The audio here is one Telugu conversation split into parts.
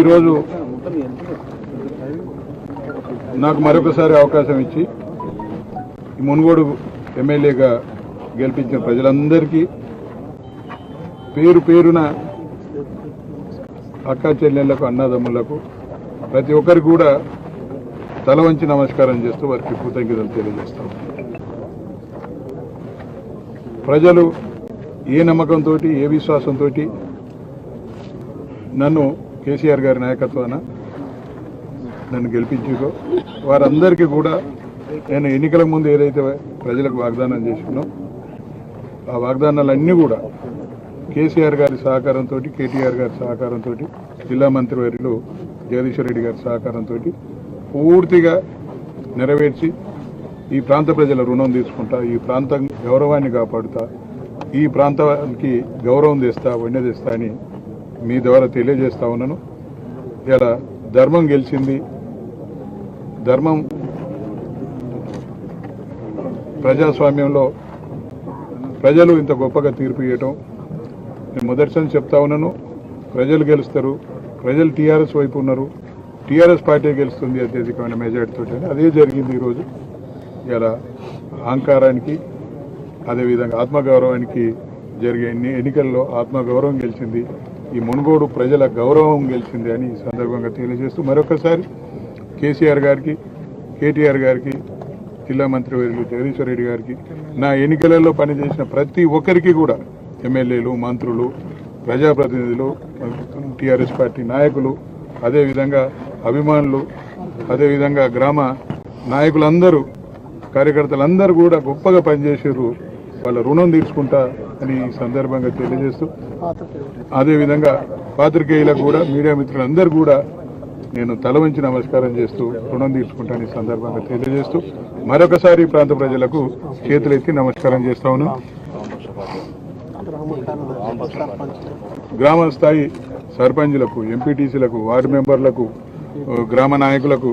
ఈరోజు నాకు మరొకసారి అవకాశం ఇచ్చి ఈ మునుగోడు ఎమ్మెల్యేగా గెలిపించిన ప్రజలందరికీ పేరు పేరున అక్కా చెల్లెళ్లకు అన్నదమ్ములకు ప్రతి ఒక్కరికి కూడా తల వంచి నమస్కారం చేస్తూ వారికి కృతజ్ఞతలు తెలియజేస్తాం. ప్రజలు ఏ నమ్మకంతో ఏ విశ్వాసంతో నన్ను కేసీఆర్ గారి నాయకత్వాన నన్ను గెలిపించారో వారందరికీ కూడా నేను ఎన్నికల ముందు ఏదైతే ప్రజలకు వాగ్దానం చేసినో ఆ వాగ్దానాలన్నీ కూడా కేసీఆర్ గారి సహకారంతో, కేటీఆర్ గారి సహకారంతో, జిల్లా మంత్రివర్యులు జగదీశ్వర్ రెడ్డి గారి సహకారంతో పూర్తిగా నెరవేర్చి ఈ ప్రాంత ప్రజల రుణం తీసుకుంటా, ఈ ప్రాంతం గౌరవాన్ని కాపాడుతా, ఈ ప్రాంతానికి గౌరవం తెస్తా, వన్నె తెస్తా అని మీ ద్వారా తెలియజేస్తా ఉన్నాను. ఇలా ధర్మం గెలిచింది. ధర్మం ప్రజాస్వామ్యంలో ప్రజలు ఇంత గొప్పగా తీర్పు ఇవ్వటం నేను మొదటిసారి చెప్తా ఉన్నాను. ప్రజలు గెలుస్తారు, ప్రజలు టీఆర్ఎస్ వైపు ఉన్నారు, టీఆర్ఎస్ పార్టీ గెలుస్తుంది అత్యధికమైన మెజార్టీతో. అదే జరిగింది ఈరోజు. ఇలా అహంకారానికి అదేవిధంగా ఆత్మగౌరవానికి జరిగే ఎన్నికల్లో ఆత్మగౌరవం గెలిచింది, ఈ మునుగోడు ప్రజల గౌరవం గెలిచింది అని ఈ సందర్భంగా తెలియజేస్తూ మరొకసారి కేసీఆర్ గారికి, కేటీఆర్ గారికి, జిల్లా మంత్రివర్యులు జగదీశ్వర్ రెడ్డి గారికి, నా ఎన్నికలలో పనిచేసిన ప్రతి ఒక్కరికి కూడా ఎమ్మెల్యేలు, మంత్రులు, ప్రజాప్రతినిధులు, టీఆర్ఎస్ పార్టీ నాయకులు, అదేవిధంగా అభిమానులు, అదేవిధంగా గ్రామ నాయకులందరూ, కార్యకర్తలందరూ కూడా గొప్పగా పనిచేసారు. వాళ్ళ రుణం తీర్చుకుంటా అని ఈ సందర్భంగా తెలియజేస్తూ అదేవిధంగా పాత్రికేయులకు కూడా, మీడియా మిత్రులందరూ కూడా నేను తల వంచి నమస్కారం చేస్తూ రుణం తీసుకుంటాను ఈ సందర్భంగా తెలియజేస్తూ మరొకసారి ప్రాంత ప్రజలకు చేతులెత్తి నమస్కారం చేస్తా ఉన్నాను. గ్రామ స్థాయి సర్పంచులకు, ఎంపీటీసీలకు, వార్డు మెంబర్లకు, గ్రామ నాయకులకు,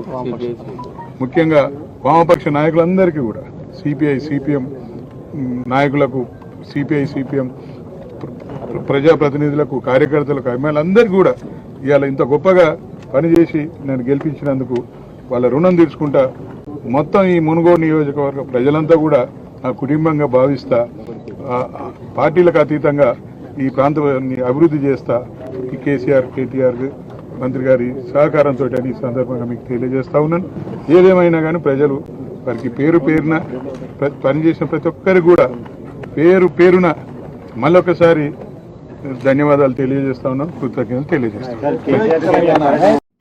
ముఖ్యంగా వామపక్ష నాయకులందరికీ కూడా, సిపిఐ సిపిఎం నాయకులకు, సిపిఐ సిపిఎం ప్రజాప్రతినిధులకు, కార్యకర్తలకు, అభిమానులందరికీ కూడా ఇవాళ ఇంత గొప్పగా పనిచేసి నేను గెలిపించినందుకు వాళ్ళ రుణం తీర్చుకుంటా. మొత్తం ఈ మునుగోడు నియోజకవర్గ ప్రజలంతా కూడా నా కుటుంబంగా భావిస్తా, పార్టీలకు అతీతంగా ఈ ప్రాంతాన్ని అభివృద్ధి చేస్తా. ఈ కేసీఆర్, కేటీఆర్ మంత్రి గారి సహకారంతో అని ఈ సందర్భంగా మీకు తెలియజేస్తా ఉన్నాను. ఏదేమైనా కానీ ప్రజలు వారికి పేరు పేరున పనిచేసిన ప్రతి ఒక్కరికి కూడా పేరు పేరున మళ్ళొకసారి ధన్యవాదాలు తెలియజేస్తా ఉన్నాను, కృతజ్ఞతలు తెలియజేస్తాను.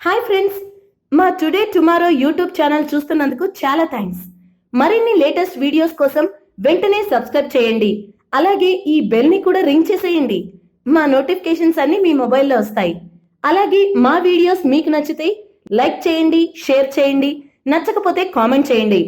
హాయ్ ఫ్రెండ్స్, మా టుడే టుమారో యూట్యూబ్ ఛానల్ చూస్తున్నందుకు చాలా థ్యాంక్స్. మరిన్ని లేటెస్ట్ వీడియోస్ కోసం వెంటనే సబ్స్క్రైబ్ చేయండి. అలాగే ఈ బెల్ ని కూడా రింగ్ చేసేయండి. మా నోటిఫికేషన్స్ అన్ని మీ మొబైల్లో వస్తాయి. అలాగే మా వీడియోస్ మీకు నచ్చితే లైక్ చేయండి, షేర్ చేయండి, నచ్చకపోతే కామెంట్ చేయండి.